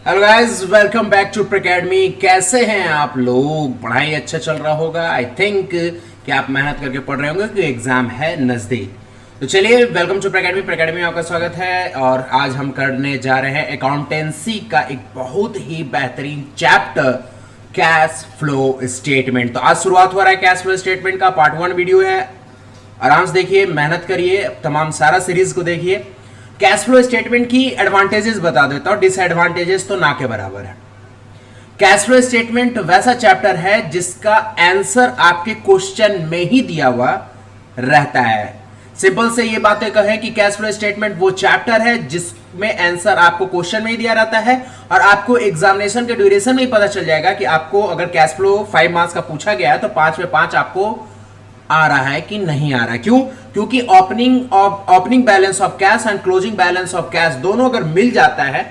Hello guys, welcome back to academy. कैसे हैं आप लोग? पढ़ाई अच्छा चल रहा होगा। आई थिंक कि आप मेहनत करके पढ़ रहे होंगे कि एग्जाम है नज़दीक। तो चलिए, वेलकम टू अकेडमी। अकेडमी में आपका स्वागत है। और आज हम करने जा रहे हैं अकाउंटेंसी का एक बहुत ही बेहतरीन चैप्टर, कैश फ्लो स्टेटमेंट। तो आज शुरुआत हो रहा है कैश फ्लो स्टेटमेंट का। पार्ट 1 वीडियो है। आराम से देखिए, मेहनत करिए, तमाम सारा सीरीज को देखिए। कैश फ्लो स्टेटमेंट की एडवांटेजेस बता देता हूं, डिसएडवांटेजेस तो ना के बराबर है। कैश फ्लो स्टेटमेंट वैसा चैप्टर है जिसका आंसर आपके क्वेश्चन में ही दिया हुआ रहता है। सिंपल से ये बातें कहें कि कैश फ्लो स्टेटमेंट वो चैप्टर है जिसमें आंसर आपको क्वेश्चन में ही दिया रहता है और आपको एग्जामिनेशन के ड्यूरेशन में ही पता चल जाएगा कि आपको अगर कैश फ्लो 5 मार्क्स का पूछा गया है तो 5 में 5 आपको आ रहा है कि नहीं आ रहा है। क्यों? क्योंकि opening balance of cash and closing balance of cash दोनों अगर मिल जाता है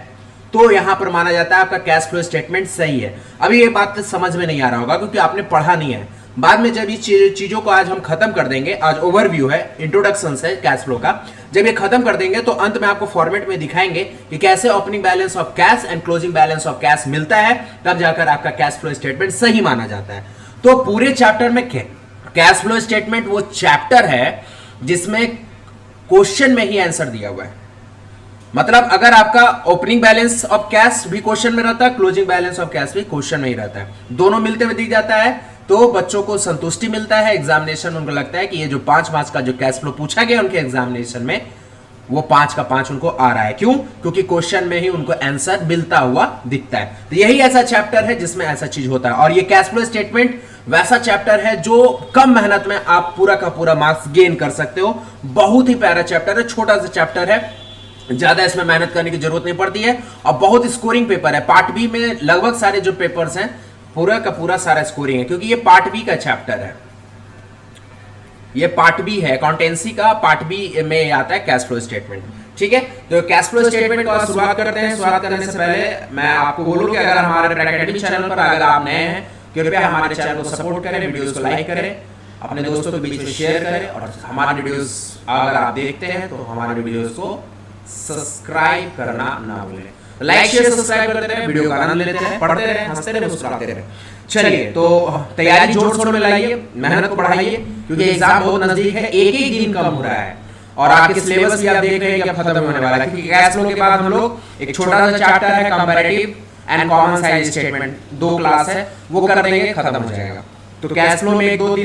तो यहां पर माना जाता है आपका कैश फ्लो स्टेटमेंट सही है। अभी ये बात समझ में नहीं आ रहा होगा क्योंकि आपने पढ़ा नहीं है। बाद में जब ये चीजों को आज हम खत्म कर देंगे, आज ओवरव्यू है, इंट्रोडक्शन है कैश फ्लो का, जब ये खत्म कर देंगे तो अंत में आपको फॉर्मेट में दिखाएंगे कि कैसे opening balance of cash and closing balance of cash मिलता है, तब जाकर आपका कैश फ्लो स्टेटमेंट सही माना जाता है। तो पूरे चैप्टर में कैश फ्लो स्टेटमेंट वो चैप्टर है जिसमें क्वेश्चन में ही आंसर दिया हुआ है। मतलब अगर आपका ओपनिंग बैलेंस ऑफ कैश भी क्वेश्चन में रहता है, क्लोजिंग बैलेंस ऑफ कैश भी क्वेश्चन में ही रहता है, दोनों मिलते हुए दिख जाता है, तो बच्चों को संतुष्टि मिलता है। एग्जामिनेशन उनको लगता है कि ये जो 5 मार्क्स का जो कैश फ्लो पूछा गया उनके एग्जामिनेशन में, वो 5 का 5 उनको आ रहा है। क्यों? क्योंकि क्वेश्चन में ही उनको आंसर मिलता हुआ दिखता है। तो यही ऐसा चैप्टर है जिसमें ऐसा चीज होता है। और ये कैश फ्लो स्टेटमेंट वैसा चैप्टर है जो कम मेहनत में आप पूरा का पूरा मार्क्स गेन कर सकते हो। बहुत ही प्यारा चैप्टर है, छोटा सा चैप्टर है, ज्यादा इसमें मेहनत करने की जरूरत नहीं पड़ती है और बहुत स्कोरिंग पेपर है। पार्ट बी में लगभग सारे जो पेपर्स हैं पूरा का पूरा सारा स्कोरिंग है, क्योंकि ये पार्ट बी का चैप्टर है। ये पार्ट बी है अकाउंटेंसी का, पार्ट बी में आता है कैश फ्लो स्टेटमेंट। ठीक है, तो कैश फ्लो स्टेटमेंट को शुरुआत करते हैं। शुरुआत करने से पहले मैं आपको बोलूं कि अगर हमारे अकेडमी चैनल पर अगर आप नए हैं, कृपया हमारे चैनल को सपोर्ट करें, वीडियोस को लाइक करें, अपने दोस्तों के बीच में शेयर करें और हमारे वीडियोस अगर आप देखते हैं तो हमारे वीडियोस को सब्सक्राइब करना ना भूलें। लाइक शेयर सब्सक्राइब करते रहे, वीडियो का आनंद लेते रहे, पढ़ते रहे, हंसते रहे, मुस्कुराते रहे। चलिए, तो तैयारी जोर शोर में लगाइए, मेहनत को बढ़ाइए, क्योंकि एग्जाम बहुत नजदीक है, एक ही दिन कम हो रहा है और आपके सिलेबस भी आप देख रहे हैं कि अब खत्म होने वाला है। क्योंकि कैश फ्लो के बाद हम लोग एक छोटा सा चैप्टर है comparative and common size statement, 2 class है, वो कर देंगे, खत्म हो जाएगा। तो कैश फ्लो में 1 2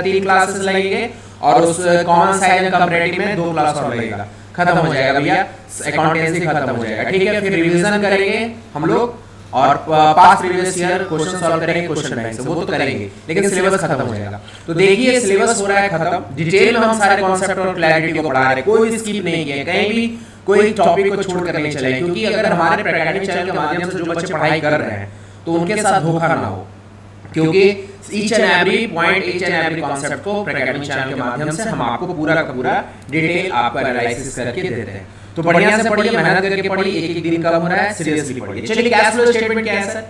3 क्लासेस लगेंगे और उस कॉमन साइज एंड कंपैरेटिव में 2 क्लास और लगेगा, खत्म हो जाएगा भैया, अकाउंटेंसी खत्म हो जाएगा। ठीक है, फिर रिवीजन करेंगे हम लोग और past previous year question solve करेंगे क्वेश्चन बैंक से, वो तो करेंगे, लेकिन सिलेबस खत्म हो जाएगा। तो देखिए, सिलेबस हो रहा है खत्म, डिटेल में हम सारे कॉन्सेप्ट और क्लैरिटी को पढ़ा रहे हैं, कोई भी स्किप नहीं किया, कहीं भी कोई टॉपिक को छोड़कर नहीं चले। क्योंकि अगर हमारे अकेडमी चैनल के माध्यम से जो बच्चे पढ़ाई कर रहे हैं तो उनके साथ धोखा ना हो, क्योंकि each and every point, each and every concept को अकेडमी चैनल के माध्यम से हम आपको पूरा का पूरा डिटेल आपको एनालिसिस करके देते हैं। तो बढ़िया से पढ़िए, मेहनत करके पढ़िए, एक एक दिन कम हो रहा है, सीरियसली पढ़िए। चलिए, कैश फ्लो स्टेटमेंट क्या है सर?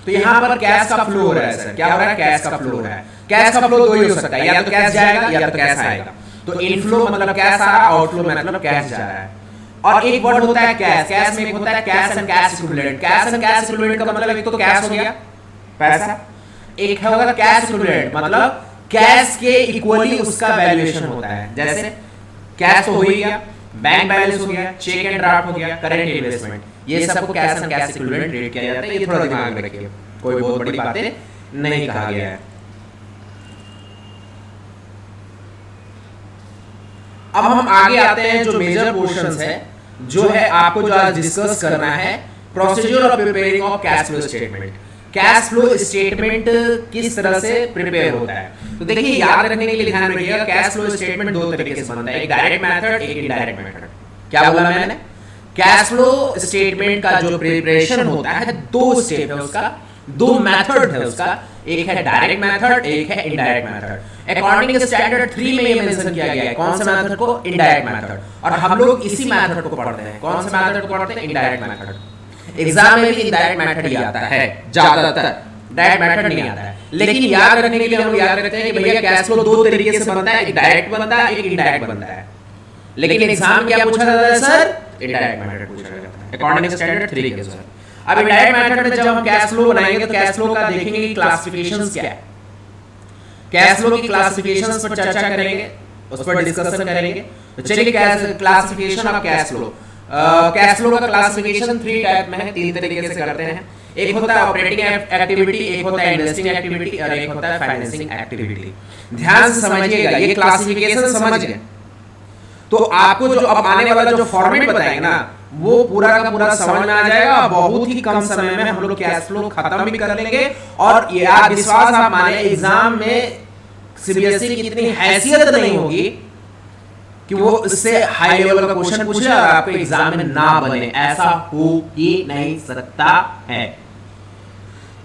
तो यहाँ पर कैश का फ्लो हो रहा है सर। क्या हो रहा है? कैश का फ्लो हो रहा है। कैश का फ्लो 2 ही हो सकता है, या तो कैश जाएगा या तो कैश आएगा। तो इनफ्लो मतलब कैश आ रहा, आउटफ्लो मतलब कैश जा रहा है। और एक वर्ड होता है कैश, कैश में एक होता है cash and cash equivalent. Cash and cash equivalent का मतलब एक तो कैश हो गया पैसा, एक है होगा कैश इक्विवेलेंट मतलब कैश के इक्वली उसका वैल्यूएशन होता है। जैसे कैश तो हो ही गया, बैंक बैलेंस हो गया, चेक एंड ड्राफ्ट हो गया, करंट इन्वेस्टमेंट, ये सबको cash and cash equivalent rate किया जाता है। ये थोड़ा दिमाग में रखिए, कोई बहुत बड़ी बातें नहीं कहा गया है। अब हम आगे आते हैं, जो मेजर पोर्शंस है, जो है आपको जो आज डिस्कस करना है, procedure of preparing of cash flow statement. Cash flow statement किस तरह से प्रिपेयर होता है? तो देखिए, याद रखने के लिए ध्यान रखिएगा, कैश फ्लो स्टेटमेंट 2 तरीके से बनता है, एक डायरेक्ट मेथड, एक इनडायरेक्ट मेथड। क्या बोला मैंने? कैश फ्लो स्टेटमेंट का जो प्रिपरेशन होता है 2 स्टेप है उसका, 2 मेथड है उसका, एक है डायरेक्ट मेथड, एक है इनडायरेक्ट मेथड। अकॉर्डिंग स्टैंडर्ड 3 में ये मेंशन किया गया है, कौन से मेथड को? Indirect method. और हम लोग इसी मेथड को पढ़ते हैं। कौन से मेथड को पढ़ते हैं? Indirect method. एग्जाम में भी इनडायरेक्ट मेथड ही आता है ज्यादातर, डायरेक्ट मेथड नहीं आता है। लेकिन याद रखने के लिए हम याद रखते हैं कि भैया कैश फ्लो 2 तरीके से बनता है, एक डायरेक्ट बनता है, एक इनडायरेक्ट बनता है। लेकिन एग्जाम क्या पूछा जाता है सर? इनडायरेक्ट मेथड पूछा जाता है। अकॉर्डिंग स्टैंडर्ड 3 के सर। अब इनडायरेक्ट मेथड में जब हम कैश फ्लो बनाएंगे तो कैश फ्लो का देखेंगे कि क्लासिफिकेशंस क्या है, कैश फ्लो की क्लासिफिकेशंस पर चर्चा करेंगे, उस पर डिस्कशन करेंगे। तो चलिए classification of cash flow. Cash flow का क्लासिफिकेशन 3 टाइप में है, 3 तरीके से करते हैं। एक होता है ऑपरेटिंग एक्टिविटी, एक होता है इन्वेस्टिंग एक्टिविटी और एक होता है फाइनेंसिंग एक्टिविटी। ध्यान से समझिएगा, ये क्लासिफिकेशन समझ गए तो आपको जो अब आने वाला जो फॉर्मेट बताएंगे ना वो पूरा का पूरा समझ में आ जाएगा। बहुत ही कम समय में हम लोग कैश फ्लो खत्म भी कर लेंगे। और ये आप विश्वास आप माने, एग्जाम में सीबीएसई की इतनी हैसियत नहीं होगी कि वो इससे हाई लेवल का क्वेश्चन पूछे और आपको एग्जाम में ना बने, ऐसा हो ही नहीं सकता है।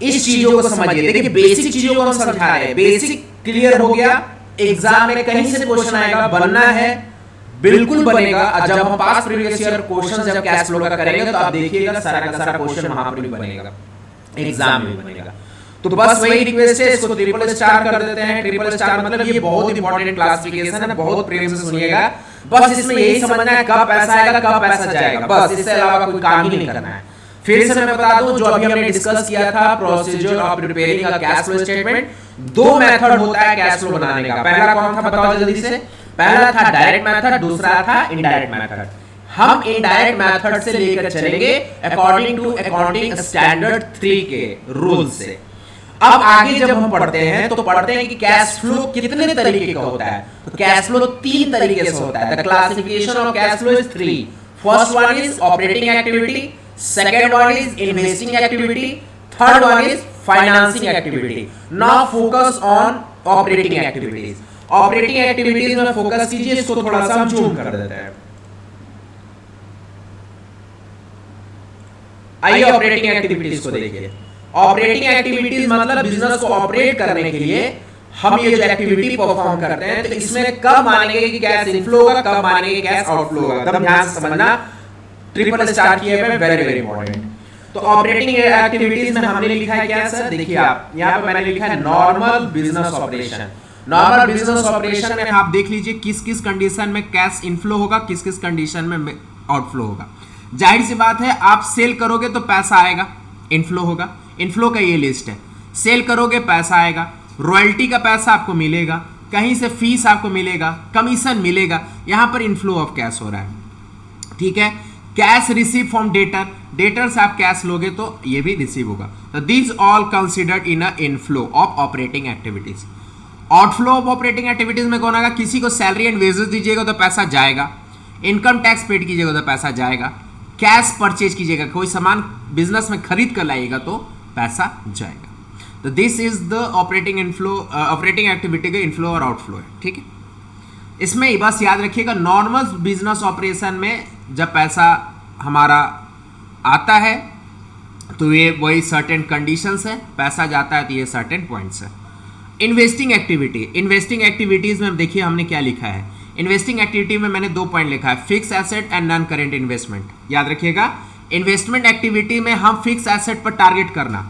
इस चीजों को समझिए, देखिए बेसिक चीजों को हम समझा रहे हैं, बेसिक क्लियर हो गया। एग्जाम में कहीं से क्वेश्चन आएगा, बनना है बिल्कुल बनेगा। जब हम पास प्रीवियस ईयर क्वेश्चन जब कैश फ्लो का करेंगे तो आप देखिएगा सारा का सारा क्वेश्चन वहां पर भी बनेगा, एग्जाम में बनेगा। तो बस वही रिक्वेस्ट है, इसको ट्रिपल स्टार कर देते हैं। ट्रिपल स्टार मतलब ये बहुत इंपॉर्टेंट क्लासिफिकेशन है, बहुत प्रेम से सुनिएगा। बस इसमें यही समझना है कब पैसा आएगा कब पैसा जाएगा, बस इससे अलावा कोई काम ही नहीं करना है। फिर से मैं बता दूं, जो अभी हमने डिस्कस किया था procedure of preparing a cash flow statement, 2 method होता है कैश फ्लो बनाने का। पहला कौन था बताओ जल्दी से? पहला था डायरेक्ट मेथड, दूसरा था इनडायरेक्ट मेथड। हम इनडायरेक्ट मेथड से लेकर चलेंगे अकॉर्डिंग टू अकाउंटिंग स्टैंडर्ड 3 के रूल से। अब आगे जब हम पढ़ते हैं तो पढ़ते हैं कि कैश फ्लो कितने तरीके का होता है। तो कैश फ्लो 3 तरीके से होता है। The classification of cash flow is 3। First one is operating activity, second one is investing activity, third one is financing activity. Now focus on operating activities. Operating activities में फोकस कीजिए, इसको थोड़ा सा हम जूम कर देते हैं। आइए ऑपरेटिंग एक्टिविटीज को देखिए। ऑपरेटिंग एक्टिविटीज मतलब बिजनेस को ऑपरेट करने के लिए हम ये जो एक्टिविटी परफॉर्म करते हैं, तो इसमें कब मानेंगे कि कैश इनफ्लो होगा, कब मानेंगे कैश आउटफ्लो होगा, एकदम ध्यान से समझना। ट्रिपल स्टार किए हुए वेरी वेरी इंपॉर्टेंट। तो ऑपरेटिंग एक्टिविटीज में हमने लिखा है क्या सर? देखिए आप यहाँ पे मैंने लिखा है normal business operation. Normal business operation में आप देख लीजिए किस किस कंडीशन में कैश इनफ्लो होगा, किस किस कंडीशन में आउटफ्लो होगा। जाहिर सी बात है, आप सेल करोगे तो पैसा आएगा, इनफ्लो होगा। इनफ्लो का ये लिस्ट है। सेल करोगे पैसा आएगा, रॉयल्टी का पैसा आपको मिलेगा, कहीं से फीस आपको मिलेगा, कमीशन मिलेगा, यहां पर इनफ्लो ऑफ कैश हो रहा है। ठीक है। Cash receive from debtor, debtor से आप कैश लोगे तो ये भी रिसीव होगा। तो this all considered in a inflow of operating activities. Outflow of operating activities में कौन आएगा? किसी को सैलरी एंड वेजेस दीजिएगा तो पैसा जाएगा, इनकम टैक्स पेड कीजिएगा तो पैसा जाएगा, कैश परचेज कीजिएगा, कोई सामान बिजनेस में खरीद कर लाइएगा तो पैसा जाएगा। तो this is the operating inflow, operating activity का इनफ्लो और आउटफ्लो है। ठीक है। इसमें बस याद रखिएगा, नॉर्मल बिजनेस ऑपरेशन में जब पैसा हमारा आता है तो ये वही सर्टेन कंडीशंस है, पैसा जाता है तो ये सर्टेन पॉइंट्स है। इन्वेस्टिंग एक्टिविटी, इन्वेस्टिंग एक्टिविटीज में देखिए हमने क्या लिखा है। इन्वेस्टिंग एक्टिविटी में मैंने 2 पॉइंट लिखा है, fix asset and non current investment. याद रखिएगा, इन्वेस्टमेंट एक्टिविटी में हम फिक्स एसेट पर टारगेट करना।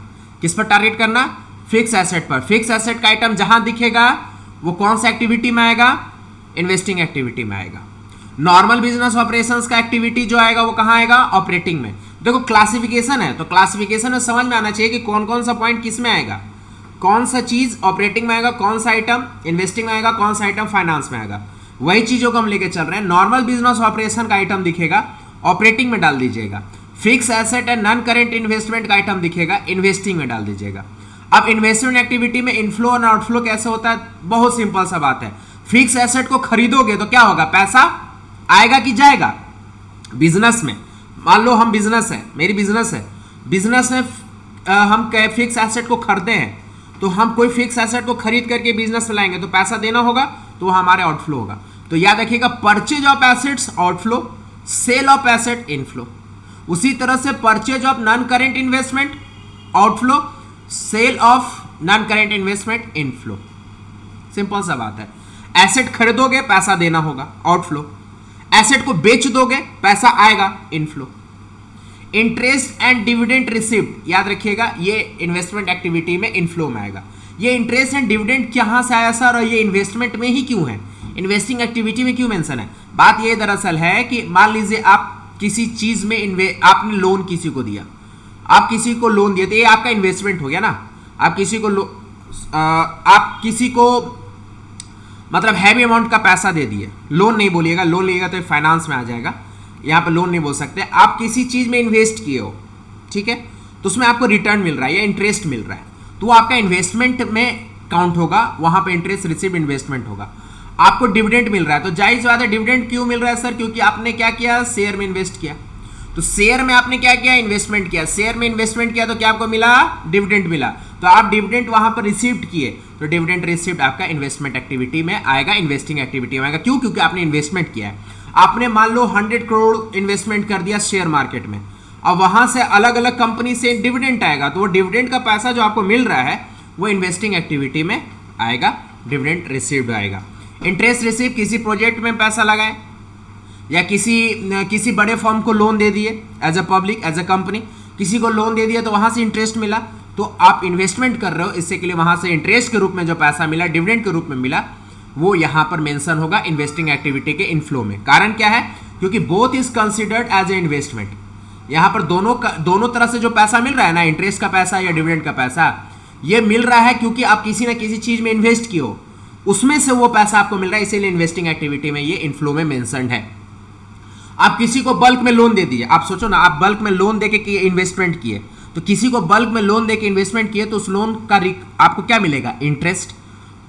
किस पर टारगेट करना? फिक्स एसेट पर। फिक्स एसेट का आइटम जहां दिखेगा वो कौन सा एक्टिविटी में आएगा? इन्वेस्टिंग एक्टिविटी में आएगा। नॉर्मल बिजनेस ऑपरेशंस का एक्टिविटी जो आएगा वो कहां आएगा? ऑपरेटिंग में। देखो क्लासिफिकेशन है तो क्लासिफिकेशन में समझ में आना चाहिए कि कौन कौन सा पॉइंट किस में आएगा, कौन सा चीज ऑपरेटिंग में आएगा, कौन सा आइटम इन्वेस्टिंग में आएगा, कौन सा आइटम फाइनेंस में आएगा। वही चीजों को हम लेके चल रहे हैं। नॉर्मल बिजनेस ऑपरेशन का आइटम दिखेगा, ऑपरेटिंग में डाल दीजिएगा। Fix asset and non current investment का आइटम दिखेगा, इन्वेस्टिंग में डाल दीजिएगा। अब इन्वेस्टमेंट एक्टिविटी में इनफ्लो और आउटफ्लो कैसे होता है? बहुत सिंपल सा बात है। फिक्स एसेट को खरीदोगे तो क्या होगा? पैसा आएगा कि जाएगा? बिजनेस में मान लो हम बिजनेस है, मेरी बिजनेस है, बिजनेस में हम फिक्स एसेट को खरीदे हैं तो हम कोई फिक्स एसेट को खरीद करके बिजनेस में लाएंगे तो पैसा देना होगा, तो वो हमारे आउटफ्लो होगा। तो याद रखिएगा, purchase of assets outflow, sale of asset inflow. उसी तरह से purchase of non current investment outflow, sale of non current investment inflow. Simple सा बात है। एसेट खरीदोगे पैसा देना होगा, आउटफ्लो। एसेट को बेच दोगे पैसा आएगा, inflow. Interest and dividend received, याद रखिएगा ये इन्वेस्टमेंट एक्टिविटी में इनफ्लो में आएगा। ये इंटरेस्ट एंड डिविडेंड कहां से आया सर, और ये इन्वेस्टमेंट में ही क्यों है, इन्वेस्टिंग एक्टिविटी में क्यों मेंशन है? बात ये दरअसल है कि मान लीजिए आप किसी चीज में आपने लोन किसी को दिया, आप किसी को लोन दिए तो ये आपका इन्वेस्टमेंट हो गया ना। आप किसी को मतलब हैवी अमाउंट का पैसा दे दिए, लोन नहीं बोलिएगा, लोन लिएगा तो फाइनेंस में आ जाएगा, यहाँ पर लोन नहीं बोल सकते। आप किसी चीज में इन्वेस्ट किए हो, ठीक है, तो उसमें आपको रिटर्न मिल रहा है या इंटरेस्ट मिल रहा है, तो वो आपका इन्वेस्टमेंट में काउंट होगा, वहां पे इंटरेस्ट रिसीव इन्वेस्टमेंट होगा। आपको डिविडेंड मिल रहा है, तो जाहिर बात है डिविडेंड क्यों मिल रहा है सर, क्योंकि आपने क्या किया, शेयर में इन्वेस्ट किया। तो शेयर में आपने क्या किया, इन्वेस्टमेंट किया, शेयर में इन्वेस्टमेंट किया तो क्या आपको मिला, डिविडेंड मिला। तो आप डिविडेंड वहां पर रिसीव्ड किए, तो डिविडेंड रिसीव्ड आपका इन्वेस्टमेंट एक्टिविटी में आएगा, इन्वेस्टिंग एक्टिविटी में आएगा। क्यों, क्योंकि आपने इन्वेस्टमेंट किया है। आपने मान लो 100 करोड़ इन्वेस्टमेंट कर दिया शेयर मार्केट में, अब वहां से अलग अलग कंपनी से डिविडेंड आएगा, तो वो डिविडेंड का पैसा जो आपको मिल रहा है वो इन्वेस्टिंग एक्टिविटी में आएगा, डिविडेंड रिसीव्ड आएगा। इंटरेस्ट रिसीव, किसी प्रोजेक्ट में पैसा लगाए या किसी बड़े फर्म को लोन दे दिए, as a public, as a company किसी को लोन दे दिया तो वहां से इंटरेस्ट मिला, तो आप इन्वेस्टमेंट कर रहे हो, इससे के लिए वहां से इंटरेस्ट के रूप में जो पैसा मिला, डिविडेंड के रूप में मिला, वो यहां पर मेंशन होगा इन्वेस्टिंग एक्टिविटी के इनफ्लो में। कारण क्या है, क्योंकि both is considered as a investment. यहां पर दोनों तरह से जो पैसा मिल रहा है ना, इंटरेस्ट का पैसा या डिविडेंड का पैसा, ये मिल रहा है क्योंकि आप किसी ना किसी चीज में इन्वेस्ट किए हो, उसमें से वो पैसा आपको मिल रहा है, इसीलिए इन्वेस्टिंग एक्टिविटी में ये इनफ्लो में मेंशन्ड है। आप किसी को बल्क में लोन दे दिए, आप सोचो ना, आप बल्क में लोन देके इन्वेस्टमेंट किए, तो किसी को बल्क में लोन देके इन्वेस्टमेंट किए तो उस लोन का आपको क्या मिलेगा, इंटरेस्ट।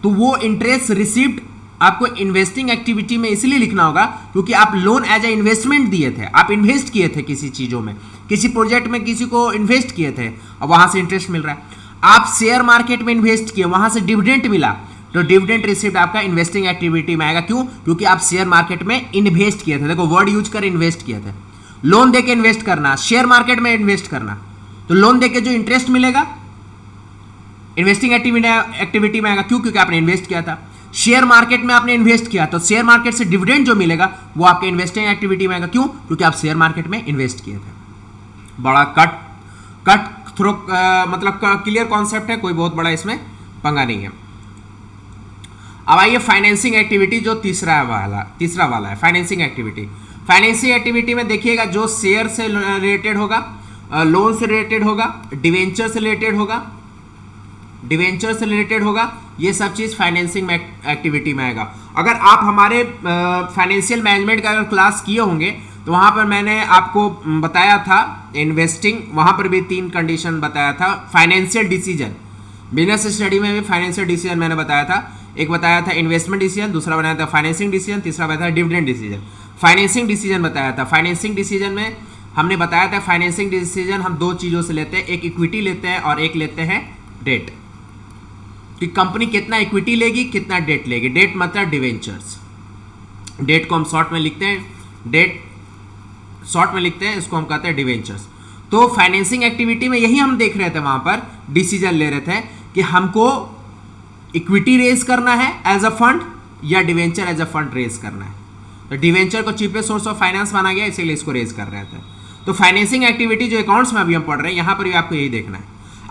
तो वो इंटरेस्ट रिसीव्ड आपको इन्वेस्टिंग एक्टिविटी में इसलिए लिखना होगा क्योंकि आप लोन एज ए इन्वेस्टमेंट दिए थे, आप इन्वेस्ट किए थे किसी चीजों में, किसी प्रोजेक्ट में किसी को इन्वेस्ट किए थे और वहां से इंटरेस्ट मिल रहा है। आप शेयर मार्केट में इन्वेस्ट किए, वहां से डिविडेंड मिला, तो डिविडेंड रिसीव्ड आपका इन्वेस्टिंग एक्टिविटी में आएगा। क्यों, क्योंकि आप शेयर मार्केट में इन्वेस्ट किए थे। देखो वर्ड यूज कर इन्वेस्ट किए थे, लोन देके इन्वेस्ट करना, शेयर मार्केट में इन्वेस्ट करना, तो लोन देके जो इंटरेस्ट मिलेगा इन्वेस्टिंग एक्टिविटी में आएगा। क्यों, क्योंकि आपने इन्वेस्ट किया था। शेयर मार्केट में आपने इन्वेस्ट किया, तो शेयर मार्केट से डिविडेंड जो मिलेगा वो आपके इन्वेस्टिंग एक्टिविटी में आएगा। क्यों, क्योंकि आप शेयर मार्केट में इन्वेस्ट किए थे। बड़ा कट थ्रो मतलब क्लियर कॉन्सेप्ट है, कोई बहुत बड़ा इसमें पंगा नहीं है। अब आइए फाइनेंसिंग एक्टिविटी, जो तीसरा वाला है फाइनेंसिंग एक्टिविटी। फाइनेंसिंग एक्टिविटी में देखिएगा, जो शेयर से रिलेटेड होगा, लोन से रिलेटेड होगा, डिवेंचर से रिलेटेड होगा, ये सब चीज फाइनेंसिंग एक्टिविटी में आएगा। अगर आप हमारे फाइनेंशियल मैनेजमेंट का अगर क्लास किए होंगे तो वहां पर मैंने आपको बताया था इन्वेस्टिंग, वहां पर भी 3 कंडीशन बताया था। फाइनेंशियल डिसीजन, बिजनेस स्टडी में भी फाइनेंशियल डिसीजन मैंने बताया था। एक बताया था इन्वेस्टमेंट डिसीजन, दूसरा बताया था फाइनेंसिंग डिसीजन, तीसरा बताया था डिविडेंड डिसीजन। फाइनेंसिंग डिसीजन बताया था। फाइनेंसिंग डिसीजन में हमने बताया था फाइनेंसिंग डिसीजन हम 2 चीजों से लेते हैं, एक इक्विटी लेते हैं और एक लेते हैं डेट, कि कंपनी कितना इक्विटी लेगी, कितना डेट लेगी। डेट मतलब डिवेंचर्स, डेट को हम शॉर्ट में लिखते हैं, इसको हम कहते हैं डिवेंचर्स। तो फाइनेंसिंग एक्टिविटी में यही हम देख रहे थे, वहां पर डिसीजन ले रहे थे कि हमको इक्विटी रेज करना है एज अ फंड या debenture as a fund raise करना है। तो डिवेंचर को चीपेस्ट सोर्स ऑफ फाइनेंस माना गया, इसीलिए इसको रेज कर रहे थे। तो फाइनेंसिंग एक्टिविटी जो अकाउंट्स में अभी हम पढ़ रहे हैं, यहां पर भी आपको यही देखना है।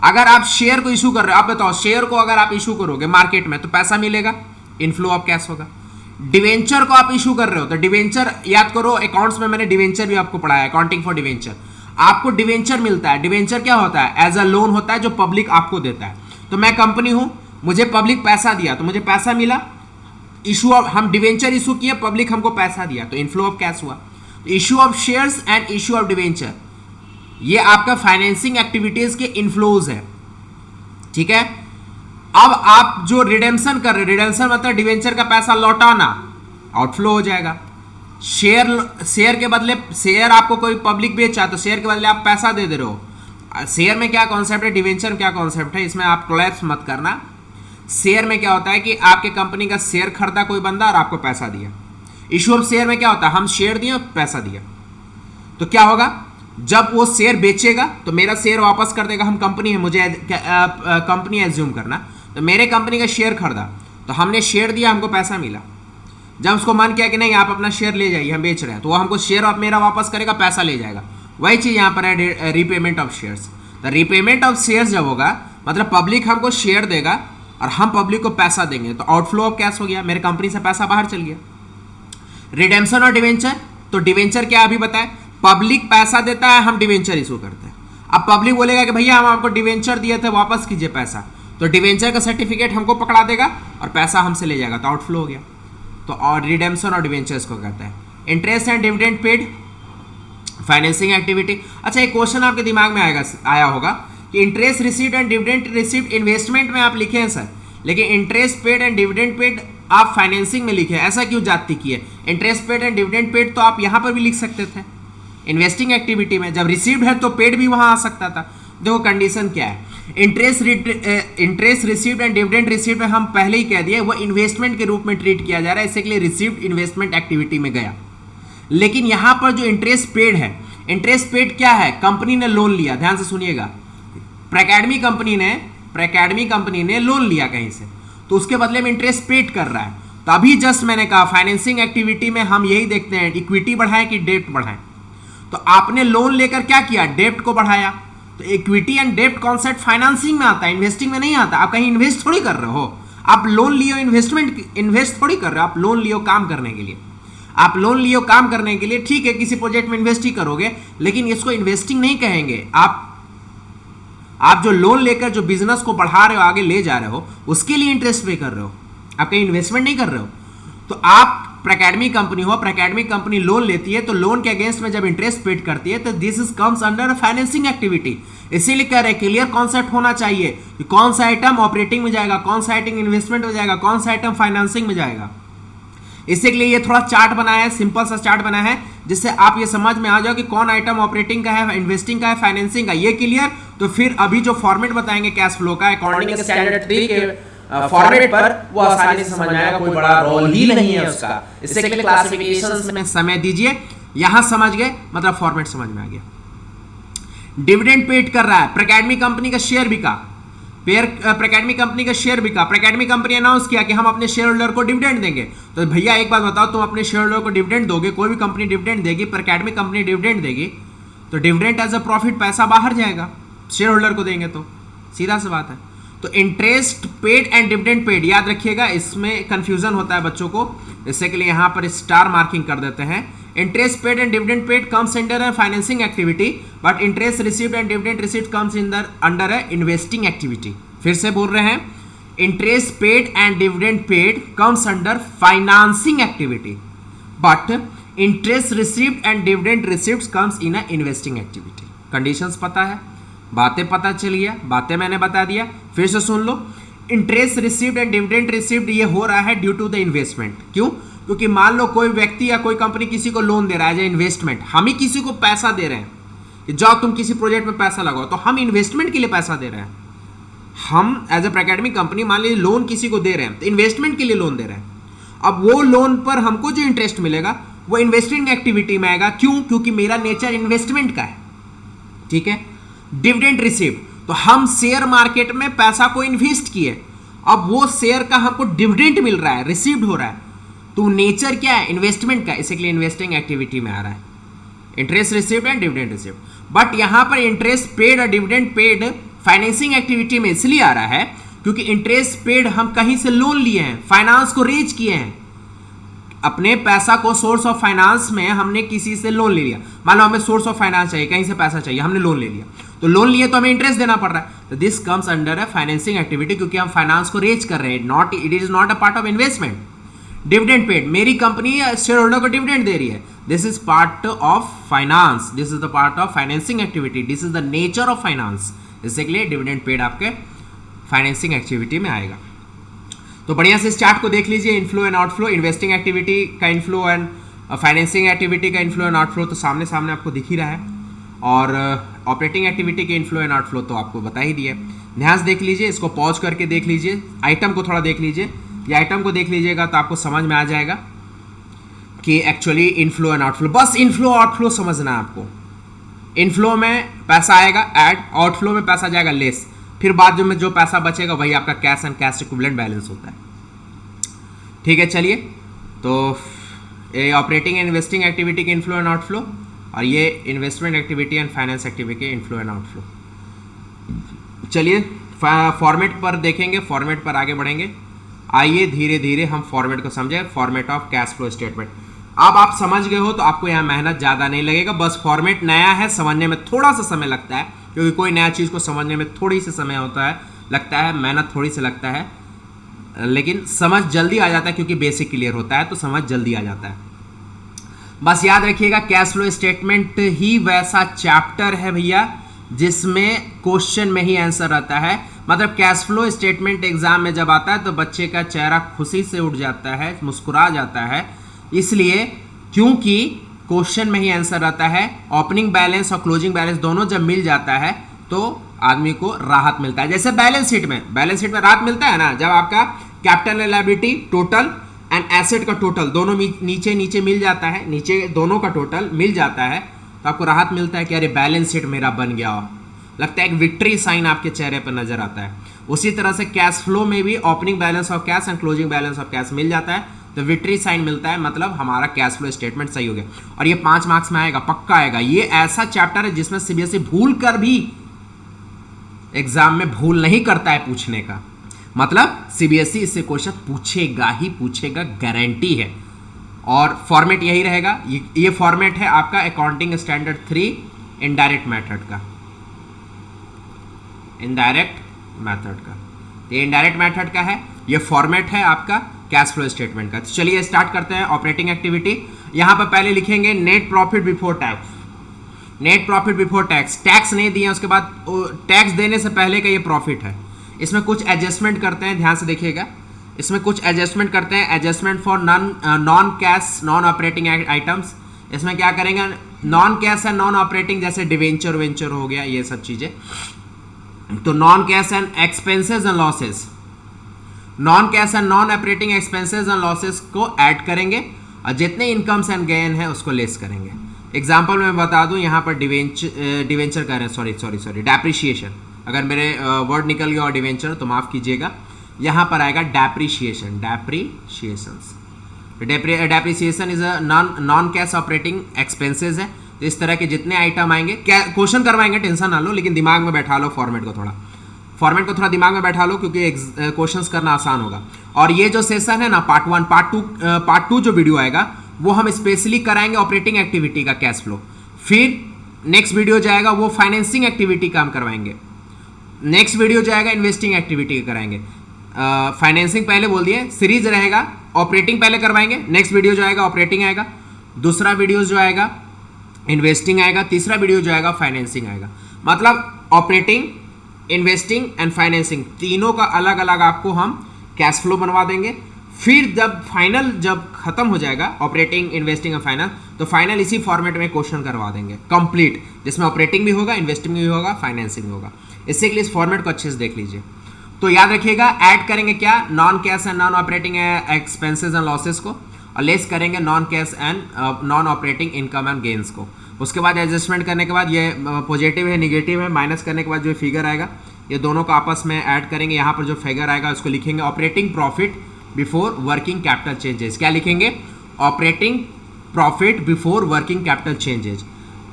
अगर आप शेयर को इशू कर रहे हो, आप बताओ शेयर को अगर आप इशू करोगे मार्केट में तो पैसा मिलेगा, इनफ्लो ऑफ कैश होगा। डिवेंचर को आप इशू कर रहे हो तो डिवेंचर, याद करो अकाउंट्स में मैंने डिवेंचर भी आपको पढ़ाया, अकाउंटिंग फॉर डिवेंचर। आपको डिवेंचर मिलता है, डिवेंचर क्या होता है, एज अ लोन होता है जो पब्लिक आपको देता है। तो मैं कंपनी हूं, मुझे पब्लिक पैसा दिया तो मुझे पैसा मिला, इशू ऑफ, हम डिवेंचर इशू किए, पब्लिक हमको पैसा दिया तो इनफ्लो ऑफ कैश हुआ। Issue of shares and issue of debenture, ये आपका फाइनेंसिंग एक्टिविटीज के इनफ्लोज है, ठीक है। अब आप जो रिडेम्पशन कर रहे, रिडेम्पशन मतलब डिवेंचर का पैसा लौटाना, आउटफ्लो हो जाएगा। शेयर के बदले, शेयर आपको कोई पब्लिक बेचा तो शेयर के बदले आप पैसा दे रहे हो। शेयर में क्या कॉन्सेप्ट है, डिवेंचर में क्या कॉन्सेप्ट है, इसमें आप कोलैप्स मत करना। शेयर में क्या होता है कि आपके कंपनी का शेयर खरीदा कोई बंदा और आपको पैसा दिया। इशू ऑफ शेयर में क्या होता है, हम शेयर दिए और पैसा दिया, तो क्या होगा, जब वो शेयर बेचेगा तो मेरा शेयर वापस कर देगा। हम कंपनी है, मुझे कंपनी एज्यूम करना, तो मेरे कंपनी का शेयर खरीदा तो हमने शेयर दिया, हमको पैसा मिला। जब उसको मन किया कि नहीं आप अपना शेयर ले जाइए, हम बेच रहे हैं, तो वो हमको शेयर मेरा वापस करेगा, पैसा ले जाएगा। वही चीज यहाँ पर है रीपेमेंट ऑफ शेयर्स। तो रीपेमेंट ऑफ शेयर्स जब होगा मतलब पब्लिक हमको शेयर देगा और हम पब्लिक को पैसा देंगे, तो आउटफ्लो ऑफ कैश हो गया, मेरे कंपनी से पैसा बाहर चल गया। रिडेम्पशन और डिवेंचर, तो डिवेंचर क्या अभी बताए, पब्लिक पैसा देता है, हम डिवेंचर इशू करते हैं। अब पब्लिक बोलेगा कि भैया हम आपको डिवेंचर दिए थे, वापस कीजिए पैसा, तो डिवेंचर का सर्टिफिकेट हमको पकड़ा देगा और पैसा हमसे ले जाएगा, तो आउटफ्लो हो गया। तो और रिडेम्पशन और डिवेंचर्स को कहते हैं। Interest and dividend paid, financing activity. अच्छा, एक क्वेश्चन आपके दिमाग में आया होगा कि interest received and dividend received investment में आप लिखे हैं सर, लेकिन interest paid and dividend paid आप फाइनेंसिंग में लिखे, ऐसा क्यों जाती की है? Interest paid and dividend paid तो आप यहाँ पर भी लिख सकते थे इन्वेस्टिंग एक्टिविटी में, जब रिसीव्ड है तो पेड भी वहाँ आ सकता था। देखो कंडीशन क्या है, interest received and dividend received में हम पहले ही कह दिए वो इन्वेस्टमेंट के रूप में ट्रीट किया जा रहा है, इसके लिए रिसीव्ड इन्वेस्टमेंट एक्टिविटी में गया। लेकिन यहाँ पर जो इंटरेस्ट पेड है, इंटरेस्ट पेड क्या है? कंपनी ने लोन लिया, ध्यान से सुनिएगा, प्रैकेडमी कंपनी ने लोन लिया कहीं से, तो उसके बदले में इंटरेस्ट पेड कर रहा है। तो अभी जस्ट मैंने कहा फाइनेंसिंग एक्टिविटी में हम यही देखते हैं इक्विटी बढ़ाएं कि डेप्ट बढ़ाएं। तो आपने लोन लेकर क्या किया? डेप्ट को बढ़ाया। तो इक्विटी एंड डेप्ट कॉन्सेप्ट फाइनेंसिंग में आता है, इन्वेस्टिंग में नहीं आता। आप कहीं इन्वेस्ट थोड़ी कर रहे हो, आप लोन लियो इन्वेस्ट थोड़ी कर रहे हो, आप लोन लियो काम करने के लिए। आप लोन लियो काम करने के लिए, ठीक है किसी प्रोजेक्ट में इन्वेस्ट ही करोगे, लेकिन इसको इन्वेस्टिंग नहीं कहेंगे। आप जो लोन लेकर जो बिजनेस को बढ़ा रहे हो, आगे ले जा रहे हो, उसके लिए इंटरेस्ट पे कर रहे हो, आप कहीं इन्वेस्टमेंट नहीं कर रहे हो। तो आप प्रैकेडमी कंपनी हो, प्रैकेडमी कंपनी लोन लेती है, तो लोन के अगेंस्ट में जब इंटरेस्ट पेड करती है तो this is comes under financing activity. इसीलिए कह रहे क्लियर कॉन्सेप्ट होना चाहिए कि कौन सा आइटम ऑपरेटिंग में जाएगा, कौन सा आइटम इन्वेस्टमेंट में जाएगा, कौन सा आइटम फाइनेंसिंग में जाएगा। इसके लिए ये थोड़ा चार्ट बनाया है, सिंपल सा चार्ट बनाया है, जिससे आप ये समझ में आ जाओ कि कौन आइटम ऑपरेटिंग का है, इन्वेस्टिंग का है, फाइनेंसिंग का। ये क्लियर, तो फिर अभी जो फॉर्मेट बताएंगे कैश फ्लो का अकॉर्डिंग स्टैंडर्ड 3 के फॉर्मेट पर, वो आसानी से समझ में आएगा, कोई बड़ा रोल ही नहीं है उसका। इससे के लिए क्लासिफिकेशंस में समय दीजिए, यहां समझ गए मतलब फॉर्मेट समझ में आ गया। डिविडेंड पेड कर रहा है, प्रैकेडमी कंपनी का शेयर बिका, प्रैकेडमी कंपनी का शेयर बिका, प्रैकेडमी कंपनी अनाउंस किया कि हम अपने शेयर होल्डर को डिविडेंड देंगे। तो भैया एक बात बताओ, तुम अपने शेयर होल्डर को डिविडेंड दोगे, कोई भी कंपनी डिविडेंड देगी, प्रैकेडमी कंपनी डिविडेंड देगी, तो डिविडेंड एज अ प्रॉफिट पैसा बाहर जाएगा, शेयर होल्डर को देंगे, तो सीधा सी बात है। तो interest paid and dividend paid याद रखिएगा, इसमें कंफ्यूजन होता है बच्चों को, इससे के लिए यहां पर स्टार मार्किंग कर देते हैं। Interest paid and dividend paid comes under financing activity, but interest received and dividend received comes under investing activity. फिर से बोल रहे हैं, interest paid and dividend paid comes under financing activity, but interest received and dividend received comes in a investing activity. Conditions पता है, बातें पता चल गया, बातें मैंने बता दिया, फिर से सुन लो। Interest received and dividend received ये हो रहा है ड्यू टू द इन्वेस्टमेंट। क्यों? क्योंकि मान लो कोई व्यक्ति या कोई कंपनी किसी को लोन दे रहा है एज इन्वेस्टमेंट, हम ही किसी को पैसा दे रहे हैं कि जाओ तुम किसी प्रोजेक्ट में पैसा लगाओ, तो हम इन्वेस्टमेंट के लिए पैसा दे रहे हैं। हम एज ए प्रैकेडमी कंपनी मान लीजिए लोन किसी को दे रहे हैं, तो इन्वेस्टमेंट के लिए लोन दे रहे हैं। अब वो लोन पर हमको जो इंटरेस्ट मिलेगा वो इन्वेस्टिंग एक्टिविटी में आएगा। क्यों? क्योंकि मेरा नेचर इन्वेस्टमेंट का है, ठीक है। डिविडेंड रिसीव, तो हम शेयर मार्केट में पैसा को इन्वेस्ट किए, अब वो शेयर का हमको डिविडेंड मिल रहा है, रिसीव्ड हो रहा है, तो नेचर क्या है? इन्वेस्टमेंट का, इसके लिए इन्वेस्टिंग एक्टिविटी में आ रहा है interest received and dividend received. But यहां पर इंटरेस्ट पेड और डिविडेंड पेड फाइनेंसिंग एक्टिविटी में इसलिए आ रहा है क्योंकि इंटरेस्ट पेड हम कहीं से लोन लिए हैं, फाइनेंस को रेज किए हैं, अपने पैसा को सोर्स ऑफ फाइनेंस में हमने किसी से लोन ले लिया। मान लो हमें सोर्स ऑफ फाइनेंस चाहिए, कहीं से पैसा चाहिए, हमने लोन ले लिया, तो लोन लिए तो हमें इंटरेस्ट देना पड़ रहा है, तो this comes under a financing activity, क्योंकि हम फाइनेंस को रेज कर रहे हैं, it is not a part of investment. Dividend paid, मेरी कंपनी शेयर होल्डर को डिविडेंड दे रही है, this is part of finance, this is the part of financing activity, this is the nature of finance, इसके लिए dividend paid आपके financing activity में आएगा। तो बढ़िया से इस चार्ट को देख लीजिए, inflow and outflow, investing activity का इनफ्लो एंड फाइनेंसिंग एक्टिविटी का इनफ्लो एंड आउटफ्लो तो सामने सामने आपको दिख ही रहा है, और ऑपरेटिंग एक्टिविटी के इनफ्लो एंड आउटफ्लो तो आपको बता ही दिया। ध्यान से देख लीजिए, इसको पॉज करके देख लीजिए, आइटम को थोड़ा देख लीजिए, ये आइटम को देख लीजिएगा तो आपको समझ में आ जाएगा कि एक्चुअली इनफ्लो एंड आउटफ्लो, बस इनफ्लो आउटफ्लो समझना है आपको। इनफ्लो में पैसा आएगा ऐड, आउटफ्लो में पैसा जाएगा लेस, फिर बाद में जो पैसा बचेगा वही आपका cash and cash equivalent balance होता है, ठीक है। चलिए, तो ये ऑपरेटिंग एंड इन्वेस्टिंग एक्टिविटी के इनफ्लो एंड आउटफ्लो, और ये investment activity and finance activity के इनफ्लो एंड आउटफ्लो। चलिए फॉर्मेट पर देखेंगे, फॉर्मेट पर आगे बढ़ेंगे। आइए धीरे धीरे हम फॉर्मेट को समझें, format of cash flow statement. अब आप समझ गए हो तो आपको यहाँ मेहनत ज़्यादा नहीं लगेगा, बस फॉर्मेट नया है, समझने में थोड़ा सा समय लगता है, क्योंकि कोई नया चीज़ को समझने में थोड़ी सी समय होता है, लगता है, मेहनत थोड़ी सी लगता है, लेकिन समझ जल्दी आ जाता है क्योंकि बेसिक क्लियर होता है, तो समझ जल्दी आ जाता है। बस याद रखिएगा कैश फ्लो स्टेटमेंट ही वैसा चैप्टर है भैया जिसमें क्वेश्चन में ही आंसर रहता है। मतलब कैश फ्लो स्टेटमेंट एग्जाम में जब आता है तो बच्चे का चेहरा खुशी से उठ जाता है, मुस्कुरा जाता है, इसलिए क्योंकि क्वेश्चन में ही आंसर रहता है। ओपनिंग बैलेंस और क्लोजिंग बैलेंस दोनों जब मिल जाता है तो आदमी को राहत मिलता है। जैसे बैलेंस शीट में राहत मिलता है ना, जब आपका capital and liability total and asset का टोटल दोनों नीचे नीचे मिल जाता है, नीचे दोनों का टोटल मिल जाता है, तो आपको राहत मिलता है कि अरे बैलेंस शीट मेरा बन गया, लगता है एक विक्ट्री साइन आपके चेहरे पर नजर आता है। उसी तरह से कैश फ्लो में भी opening balance of cash and closing balance of cash मिल जाता है, तो विक्ट्री साइन मिलता है, मतलब हमारा कैश फ्लो स्टेटमेंट सही हो गया। और ये 5 मार्क्स में आएगा, पक्का आएगा। ये ऐसा चैप्टर है जिसमें सीबीएसई भूल कर भी एग्जाम में भूल नहीं करता है पूछने का, मतलब सीबीएसई इससे क्वेश्चन पूछेगा ही पूछेगा, गारंटी है। और फॉर्मेट यही रहेगा, ये फॉर्मेट है आपका अकाउंटिंग स्टैंडर्ड 3 इनडायरेक्ट मेथड का, ये इनडायरेक्ट मेथड का है, ये फॉर्मेट है आपका कैश फ्लो स्टेटमेंट का। तो चलिए स्टार्ट करते हैं ऑपरेटिंग एक्टिविटी। यहां पर पहले लिखेंगे net profit before tax, net profit before tax, tax नहीं दिया, उसके बाद टैक्स देने से पहले का ये प्रॉफिट है। इसमें कुछ एडजस्टमेंट करते हैं, ध्यान से देखिएगा, इसमें कुछ एडजस्टमेंट करते हैं, adjustment for non cash non operating items. इसमें क्या करेंगे, non cash and non operating, जैसे डिवेंचर वेंचर हो गया, ये सब चीजें। तो non cash and expenses and losses, non cash and non operating expenses and losses को ऐड करेंगे और जितने इनकम्स एंड गेन है उसको लेस करेंगे। एग्जांपल में बता दूं, यहाँ पर डिवेंचर कर रहे हैं, सॉरी डेप्रिशिएशन, अगर मेरे वर्ड निकल गया और डिवेंचर तो माफ कीजिएगा, यहाँ पर आएगा depreciation, depreciation is a non cash operating expenses है। तो इस तरह के जितने आइटम आएंगे, क्या क्वेश्चन करवाएंगे, टेंशन ना लो, लेकिन दिमाग में बैठा लो फॉर्मेट को थोड़ा दिमाग में बैठा लो, क्योंकि क्वेश्चंस करना आसान होगा। और ये जो सेशन है ना, पार्ट 1 पार्ट 2 जो वीडियो आएगा वो हम स्पेशली कराएंगे ऑपरेटिंग एक्टिविटी का कैश फ्लो। फिर नेक्स्ट वीडियो जाएगा वो फाइनेंसिंग एक्टिविटी का हम करवाएंगे, नेक्स्ट वीडियो जाएगा इन्वेस्टिंग एक्टिविटी का कराएंगे। फाइनेंसिंग पहले बोल दिए, सीरीज रहेगा, ऑपरेटिंग पहले करवाएंगे, नेक्स्ट वीडियो जो आएगा ऑपरेटिंग आएगा, दूसरा वीडियो जो आएगा इन्वेस्टिंग आएगा, तीसरा वीडियो जो आएगा फाइनेंसिंग आएगा। मतलब ऑपरेटिंग, इन्वेस्टिंग एंड फाइनेंसिंग तीनों का अलग अलग आपको हम कैश फ्लो बनवा देंगे। फिर जब खत्म हो जाएगा ऑपरेटिंग, इन्वेस्टिंग और फाइनेंस, तो फाइनल इसी फॉर्मेट में क्वेश्चन करवा देंगे कंप्लीट, जिसमें ऑपरेटिंग भी होगा, इन्वेस्टिंग भी होगा, फाइनेंसिंग भी होगा। इससे के लिए इस फॉर्मेट को अच्छे से देख लीजिए। तो याद रखिएगा, ऐड करेंगे क्या, non cash and non operating expenses and losses को, और लेस करेंगे non cash and non operating income and gains को। उसके बाद एडजस्टमेंट करने के बाद ये पॉजिटिव है, निगेटिव है, माइनस करने के बाद जो फिगर आएगा ये दोनों को आपस में ऐड करेंगे। यहाँ पर जो फिगर आएगा उसको लिखेंगे operating profit before working capital changes. क्या लिखेंगे, operating profit before working capital changes,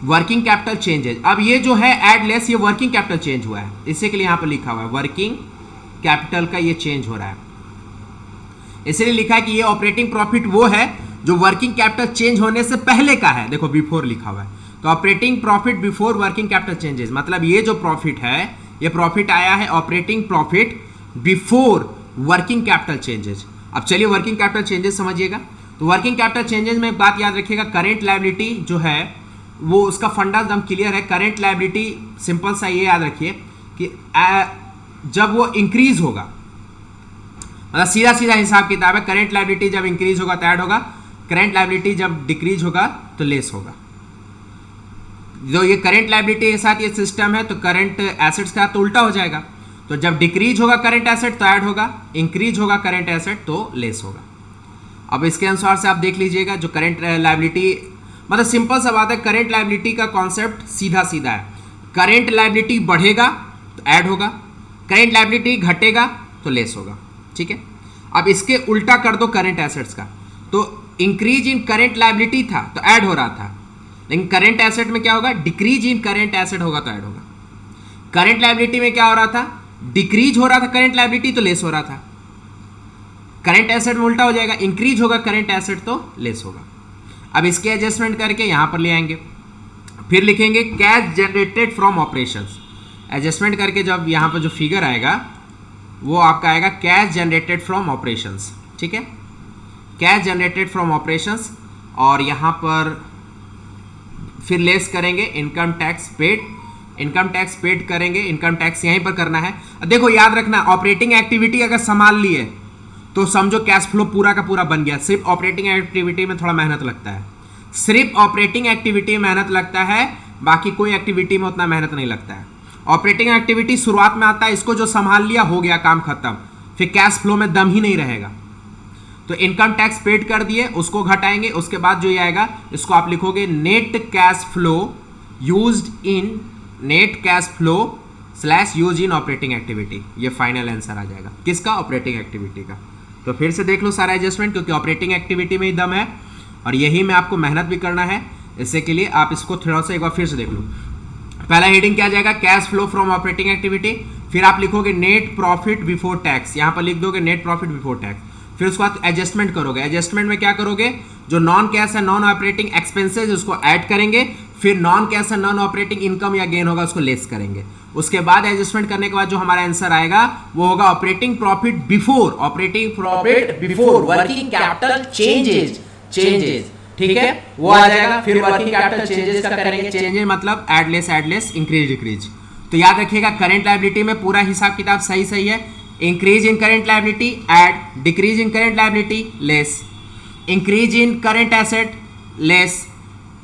working capital changes. अब ये जो है ऐड लेस, ये वर्किंग कैपिटल चेंज हुआ है, इसी के लिए यहाँ पर लिखा हुआ है वर्किंग कैपिटल का ये चेंज हो रहा है, इसलिए लिखा है कि ये ऑपरेटिंग प्रॉफिट वो है जो वर्किंग कैपिटल चेंज होने से पहले का है। देखो बिफोर लिखा हुआ है, तो operating profit before working capital changes, मतलब ये जो प्रॉफिट है, ये प्रॉफिट आया है operating profit before working capital changes. अब चलिए वर्किंग कैपिटल चेंजेस समझिएगा। तो वर्किंग कैपिटल चेंजेस में एक बात याद रखिएगा, करेंट लायबिलिटी जो है वो उसका फंडा एकदम क्लियर है। करेंट लायबिलिटी सिंपल सा ये याद रखिए कि जब वो इंक्रीज होगा, मतलब सीधा सीधा हिसाब किताब है, करेंट लायबिलिटी जब इंक्रीज होगा तो ऐड होगा, करेंट लायबिलिटी जब डिक्रीज होगा तो लेस होगा। जो ये करेंट लायबिलिटी के साथ ये सिस्टम है, तो करेंट एसेट्स का तो उल्टा हो जाएगा, तो जब डिक्रीज होगा करेंट एसेट तो ऐड होगा, इंक्रीज होगा करेंट एसेट तो लेस होगा। अब इसके अनुसार से आप देख लीजिएगा, जो करेंट लायबिलिटी, मतलब सिंपल सा बात है, करेंट लायबिलिटी का कॉन्सेप्ट सीधा सीधा है, करेंट लायबिलिटी बढ़ेगा तो ऐड होगा, करेंट लायबिलिटी घटेगा तो लेस होगा, ठीक है। अब इसके उल्टा कर दो करेंट एसेट्स का, तो इंक्रीज इन करेंट लायबिलिटी था तो ऐड हो रहा था, लेकिन करेंट एसेट में क्या होगा, डिक्रीज इन करेंट एसेट होगा तो ऐड होगा। करेंट लायबिलिटी में क्या हो रहा था, डिक्रीज हो रहा था करेंट लायबिलिटी तो लेस हो रहा था। करेंट एसेट में उल्टा हो जाएगा, इंक्रीज होगा करेंट एसेट तो लेस होगा। अब इसके एडजस्टमेंट करके यहाँ पर ले आएंगे, फिर लिखेंगे cash generated from operations. Adjustment करके जब यहाँ पर जो फिगर आएगा वो आपका आएगा कैश जनरेटेड फ्रॉम ऑपरेशंस, ठीक है, कैश जनरेटेड फ्रॉम ऑपरेशंस। और यहाँ पर फिर लेस करेंगे income tax paid, income tax paid करेंगे, इनकम टैक्स यहीं पर करना है। देखो याद रखना, ऑपरेटिंग एक्टिविटी अगर संभाल ली है तो समझो कैश फ्लो पूरा का पूरा बन गया। सिर्फ ऑपरेटिंग एक्टिविटी में थोड़ा मेहनत लगता है, सिर्फ ऑपरेटिंग एक्टिविटी में मेहनत लगता है, बाकी कोई एक्टिविटी में उतना मेहनत नहीं लगता है। ऑपरेटिंग एक्टिविटी शुरुआत में आता है, इसको जो संभाल लिया हो गया काम खत्म, फिर कैश फ्लो में दम ही नहीं रहेगा। तो इनकम टैक्स पेड कर दिए, उसको घटाएंगे, उसके बाद जो ये आएगा इसको आप लिखोगे net cash flow used in, net cash flow slash use in operating activity. ये फाइनल आंसर आ जाएगा किसका, ऑपरेटिंग एक्टिविटी का। तो फिर से देख लो सारा एडजस्टमेंट, क्योंकि ऑपरेटिंग एक्टिविटी में ही दम है और यही में आपको मेहनत भी करना है। इससे के लिए आप इसको थोड़ा सा एक बार फिर से देख लो। पहला हेडिंग क्या आ जाएगा, cash flow from operating activity, फिर आप लिखोगे नेट प्रॉफिट बिफोर टैक्स, यहाँ पर लिख दोगे नेट प्रॉफिट बिफोर टैक्स। फिर उसके बाद एडजस्टमेंट करोगे, एडजस्टमेंट में क्या करोगे, जो नॉन कैश है नॉन ऑपरेटिंग एक्सपेंसेस उसको ऐड करेंगे, फिर नॉन कैश है नॉन ऑपरेटिंग इनकम या गेन होगा उसको लेस करेंगे। उसके बाद एडजस्टमेंट करने के बाद जो हमारा आंसर आएगा वो होगा operating profit before, operating profit before working capital changes, ठीक है, वो आ जाएगा। फिर वर्किंग कैपिटल चेंजेस का करेंगे, चेंजेस मतलब ऐड लेस इंक्रीज डिक्रीज। तो याद रखिएगा करंट लायबिलिटी में पूरा हिसाब किताब सही सही है। Increase in current liability add, decrease in current liability less, increase in current asset less,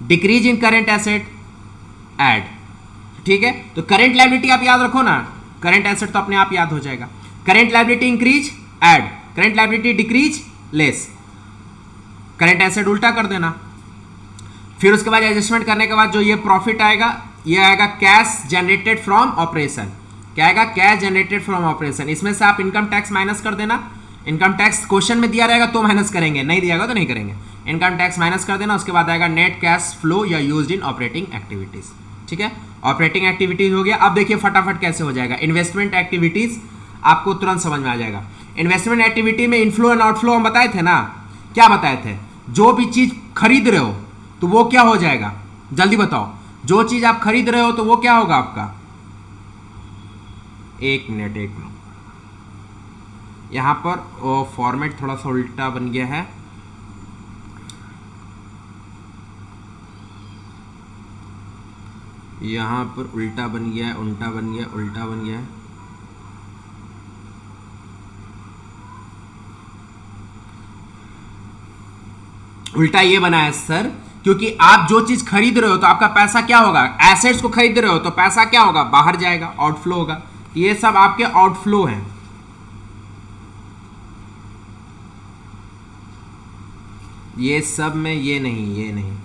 decrease in current asset add, ठीक है। तो करंट लायबिलिटी आप याद रखो ना, करंट एसेट तो अपने आप याद हो जाएगा। Current liability increase add, current liability decrease less, current asset उल्टा कर देना। फिर उसके बाद एडजस्टमेंट करने के बाद जो ये प्रॉफिट आएगा ये आएगा कैश जनरेटेड फ्रॉम ऑपरेशन। क्या आएगा, कैश जनरेटेड फ्रॉम ऑपरेशन। इसमें से आप इनकम टैक्स माइनस कर देना, इनकम टैक्स क्वेश्चन में दिया रहेगा तो माइनस करेंगे, नहीं दिया होगा तो नहीं करेंगे। इनकम टैक्स माइनस कर देना, उसके बाद आएगा नेट कैश फ्लो या यूज्ड इन ऑपरेटिंग एक्टिविटीज, ठीक है। ऑपरेटिंग एक्टिविटीज हो गया। अब देखिए फटाफट कैसे हो जाएगा, इन्वेस्टमेंट एक्टिविटीज आपको तुरंत समझ में आ जाएगा। इन्वेस्टमेंट एक्टिविटी में इनफ्लो एंड आउटफ्लो हम बताए थे ना, क्या बताए थे, जो भी चीज खरीद रहे हो तो वो क्या हो जाएगा, जल्दी बताओ, जो चीज आप खरीद रहे हो तो वो क्या होगा आपका, एक मिनट यहां पर फॉर्मेट थोड़ा सा उल्टा बन गया है, यहां पर उल्टा बन गया है, उल्टा बन गया, उल्टा बन गया है। उल्टा ये बना है सर, क्योंकि आप जो चीज खरीद रहे हो तो आपका पैसा क्या होगा, एसेट्स को खरीद रहे हो तो पैसा क्या होगा, बाहर जाएगा, आउटफ्लो होगा। ये सब आपके आउटफ्लो हैं। ये सब में ये नहीं,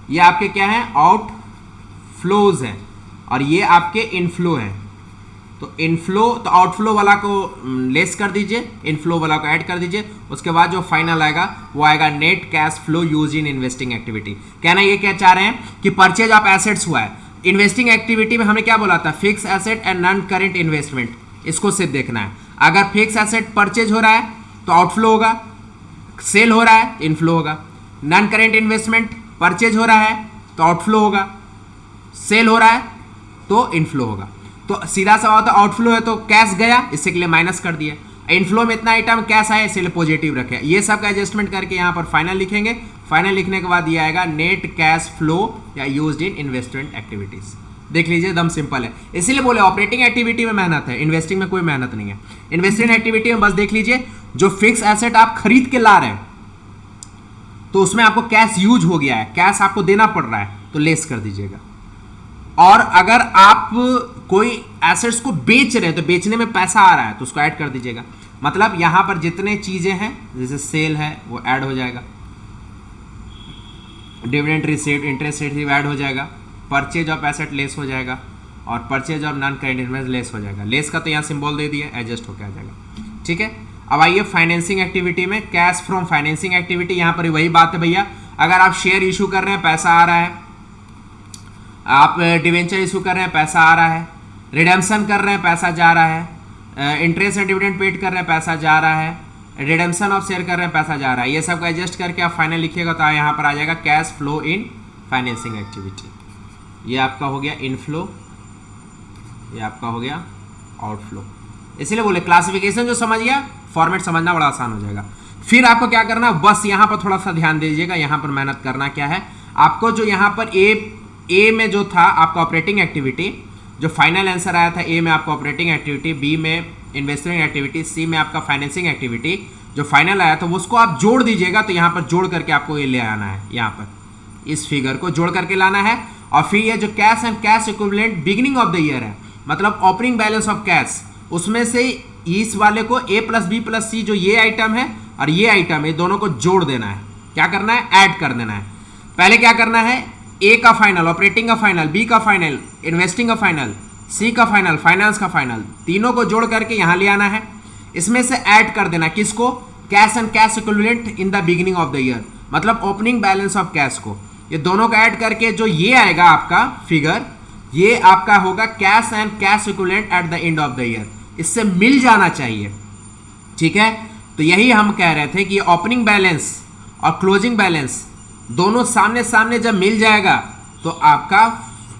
ये आपके क्या है, आउटफ्लोज हैं और ये आपके इनफ्लो हैं। तो इनफ्लो तो आउटफ्लो वाला को लेस कर दीजिए, इनफ्लो वाला को ऐड कर दीजिए, उसके बाद जो फाइनल आएगा वो आएगा net cash flow use in investing activity. कहना ये क्या चाह रहे हैं कि परचेज ऑफ एसेट्स हुआ है, इन्वेस्टिंग एक्टिविटी में हमने क्या बोला था, fix asset and non current investment, इसको सिर्फ देखना है। अगर फिक्स एसेट परचेज हो रहा है तो आउटफ्लो होगा, सेल हो रहा है इनफ्लो होगा। नॉन करेंट इन्वेस्टमेंट परचेज हो रहा है तो आउटफ्लो होगा, सेल हो रहा है तो इनफ्लो होगा। तो सीधा सा होता आउटफ्लो है तो कैश गया, इससे के लिए माइनस कर दिया, इनफ्लो में इतना आइटम कैश आया इसलिए पॉजिटिव रखे। ये सब का एडजस्टमेंट करके यहाँ पर फाइनल लिखेंगे। फाइनल लिखने के बाद ये आएगा नेट कैश फ्लो या यूज्ड इन इन्वेस्टमेंट एक्टिविटीज। देख लीजिए एकदम सिंपल है, इसीलिए बोले ऑपरेटिंग एक्टिविटी में मेहनत है, इन्वेस्टिंग में कोई मेहनत नहीं है। इन्वेस्टिंग एक्टिविटी में बस देख लीजिए जो फिक्स एसेट आप खरीद के ला रहे हैं तो उसमें आपको कैश यूज हो गया है, कैश आपको देना पड़ रहा है तो लेस कर दीजिएगा। और अगर आप कोई एसेट्स को बेच रहे हैं तो बेचने में पैसा आ रहा है तो उसको ऐड कर दीजिएगा। मतलब यहां पर जितने चीजें हैं जैसे सेल है वो ऐड हो जाएगा, dividend received, interest receive add हो जाएगा, परचेज ऑफ एसेट लेस हो जाएगा और purchase of non current investment less हो जाएगा। लेस का तो यहाँ सिंबल दे दिया, एडजस्ट होकर आ जाएगा, ठीक है। अब आइए फाइनेंसिंग एक्टिविटी में, कैश फ्रॉम फाइनेंसिंग एक्टिविटी। यहाँ पर वही बात है भैया, अगर आप शेयर इशू कर रहे हैं पैसा आ रहा है, आप डिवेंचर इशू कर रहे हैं पैसा आ रहा है, रिडेम्पशन कर रहे हैं पैसा जा रहा है, इंटरेस्ट एंड डिविडेंड पेड कर रहे हैं पैसा जा रहा है, रिडेम्पशन ऑफ शेयर कर रहे हैं, पैसा जा रहा है, ये सब का एडजस्ट करके आप फाइनल लिखिएगा तो यहाँ पर आ जाएगा cash flow in financing activity. ये आपका हो गया इनफ्लो, ये आपका हो गया आउटफ्लो। इसलिए बोले क्लासिफिकेशन जो समझ गया, फॉर्मेट समझना बड़ा आसान हो जाएगा। फिर आपको क्या करना, बस यहाँ पर थोड़ा सा ध्यान दीजिएगा, यहाँ पर मेहनत करना क्या है आपको, जो यहाँ पर ए में जो था आपका ऑपरेटिंग एक्टिविटी, जो फाइनल आंसर आया था ए में आपका ऑपरेटिंग एक्टिविटी, बी में इन्वेस्टमेंट एक्टिविटी, सी में आपका फाइनेंसिंग एक्टिविटी, जो फाइनल आया था उसको आप जोड़ दीजिएगा। तो यहाँ पर जोड़ करके आपको ये ले आना है, यहाँ पर इस फिगर को जोड़ करके लाना है। और फिर ये जो cash and cash equivalent beginning of the year है, मतलब ओपनिंग बैलेंस ऑफ कैश, उसमें से इस वाले को ए प्लस बी प्लस सी जो ये आइटम है और ये आइटम है, दोनों को जोड़ देना है। क्या करना है, ऐड कर देना है। पहले क्या करना है, ए का फाइनल, ऑपरेटिंग का फाइनल, बी का फाइनल, इन्वेस्टिंग का फाइनल, सी का फाइनल, फाइनेंस का फाइनल, तीनों को जोड़ करके यहाँ ले आना है। इसमें से ऐड कर देना किसको, cash and cash equivalent in the beginning of the year, मतलब ओपनिंग बैलेंस ऑफ कैश को। ये दोनों को ऐड करके जो ये आएगा आपका फिगर, ये आपका होगा cash and cash equivalent at the end of the year. इससे मिल जाना चाहिए, ठीक है। तो यही हम कह रहे थे कि ओपनिंग बैलेंस और क्लोजिंग बैलेंस दोनों सामने सामने जब मिल जाएगा तो आपका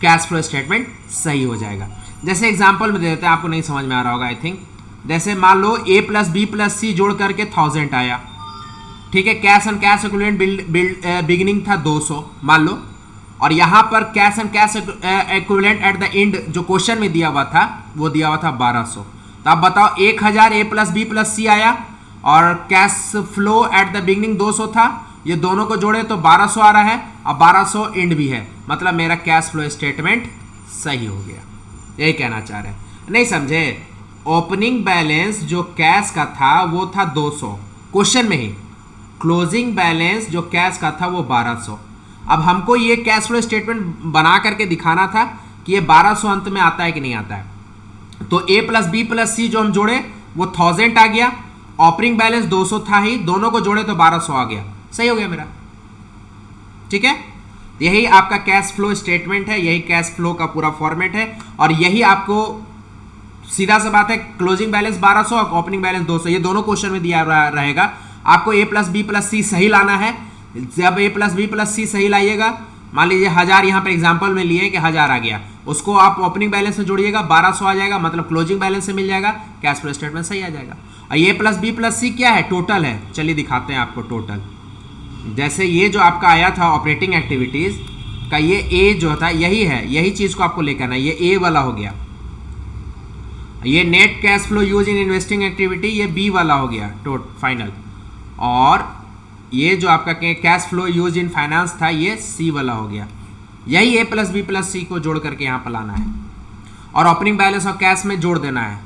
कैश फ्लो स्टेटमेंट सही हो जाएगा। जैसे एग्जांपल में दे देते हैं, आपको नहीं समझ में आ रहा होगा आई थिंक। जैसे मान लो ए प्लस बी प्लस सी जोड़ करके 1000 आया, ठीक है। Cash and cash equivalent beginning था 200 मान लो, और यहाँ पर cash and cash equivalent at the end जो क्वेश्चन में दिया हुआ था वो दिया हुआ था 1200। तो आप बताओ 1000 ए प्लस बी प्लस सी आया और cash flow at the beginning 200 था, ये दोनों को जोड़े तो 1200 आ रहा है और 1200 एंड भी है, मतलब मेरा कैश फ्लो स्टेटमेंट सही हो गया। यही कहना चाह रहे हैं, नहीं समझे। ओपनिंग बैलेंस जो कैश का था वो था 200 क्वेश्चन में ही, क्लोजिंग बैलेंस जो कैश का था वो 1200। अब हमको ये कैश फ्लो स्टेटमेंट बना करके दिखाना था कि ये 1200 अंत में आता है कि नहीं आता है। तो ए प्लस बी प्लस सी जो हम जोड़े वो 1000 आ गया, ओपनिंग बैलेंस 200 था ही, दोनों को जोड़े तो 1200 आ गया, सही हो गया मेरा, ठीक है। यही आपका कैश फ्लो स्टेटमेंट है, यही कैश फ्लो का पूरा फॉर्मेट है। और यही आपको सीधा सा बात है, क्लोजिंग बैलेंस 1200 और ओपनिंग बैलेंस 200, ये दोनों क्वेश्चन में दिया रहेगा। आपको ए प्लस बी प्लस सी सही लाना है। जब ए प्लस बी प्लस सी सही लाइएगा, मान लीजिए 1000 यहाँ पर एग्जाम्पल में लिए कि 1000 आ गया, उसको आप ओपनिंग बैलेंस में जोड़िएगा, 1200 आ जाएगा, मतलब क्लोजिंग बैलेंस से मिल जाएगा, कैश फ्लो स्टेटमेंट सही आ जाएगा। और ए प्लस बी प्लस सी क्या है, टोटल है। चलिए दिखाते हैं आपको टोटल। जैसे ये जो आपका आया था ऑपरेटिंग एक्टिविटीज़ का, ये ए जो था यही है, यही चीज़ को आपको लेकर आना, ये ए वाला हो गया। ये net cash flow use in investing activity, ये बी वाला हो गया फाइनल। और ये जो आपका cash flow use in finance था, ये सी वाला हो गया। यही ए प्लस बी प्लस सी को जोड़ करके यहाँ पर लाना है और ओपनिंग बैलेंस ऑफ कैश में जोड़ देना है।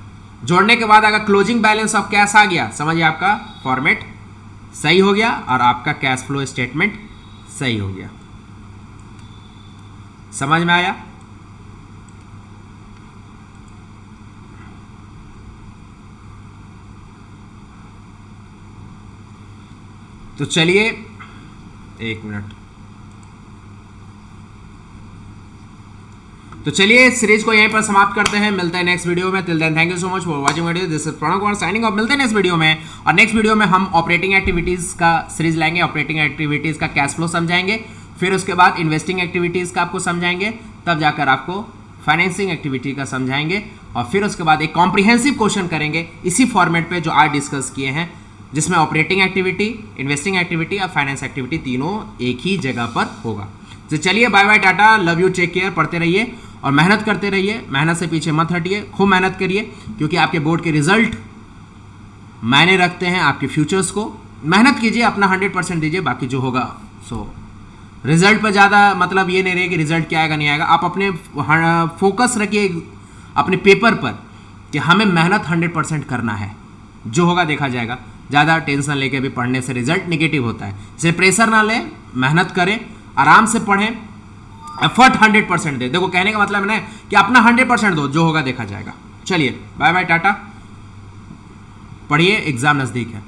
जोड़ने के बाद अगर क्लोजिंग बैलेंस ऑफ कैश आ गया, समझिए आपका फॉर्मेट सही हो गया और आपका कैश फ्लो स्टेटमेंट सही हो गया। समझ में आया? तो चलिए 1 मिनट। तो चलिए इस सीरीज को यहीं पर समाप्त करते हैं, मिलते हैं नेक्स्ट वीडियो में। Till then thank you so much for watching video, this is Pranav Kumar signing off. मिलते हैं नेक्स्ट वीडियो में, और नेक्स्ट वीडियो में हम ऑपरेटिंग एक्टिविटीज़ का सीरीज लाएंगे, ऑपरेटिंग एक्टिविटीज़ का कैश फ्लो समझाएंगे, फिर उसके बाद इन्वेस्टिंग एक्टिविटीज़ का आपको समझाएंगे, तब जाकर आपको फाइनेंसिंग एक्टिविटी का समझाएंगे, और फिर उसके बाद एक कॉम्प्रिहेंसिव क्वेश्चन करेंगे इसी फॉर्मेट पे जो आज डिस्कस किए हैं, जिसमें ऑपरेटिंग एक्टिविटी, इन्वेस्टिंग एक्टिविटी और फाइनेंस एक्टिविटी तीनों एक ही जगह पर होगा। तो चलिए बाय बाय, टाटा, लव यू, टेक केयर, पढ़ते रहिए और मेहनत करते रहिए, मेहनत से पीछे मत हटिए, खूब मेहनत करिए, क्योंकि आपके बोर्ड के रिजल्ट मायने रखते हैं आपके फ्यूचर्स को। मेहनत कीजिए, अपना 100% दीजिए, बाकी जो होगा सो रिजल्ट पर ज़्यादा मतलब ये नहीं रहे कि रिजल्ट क्या आएगा नहीं आएगा। आप अपने फोकस रखिए अपने पेपर पर कि हमें मेहनत 100% करना है, जो होगा देखा जाएगा। ज़्यादा टेंशन लेके भी पढ़ने से रिजल्ट नेगेटिव होता है, इसलिए प्रेशर ना लें, मेहनत करें, आराम से पढ़ें, एफर्ट 100% दे। देखो कहने का मतलब है ना कि अपना 100% दो, जो होगा देखा जाएगा। चलिए बाय बाय, टाटा, पढ़िए, एग्जाम नज़दीक है।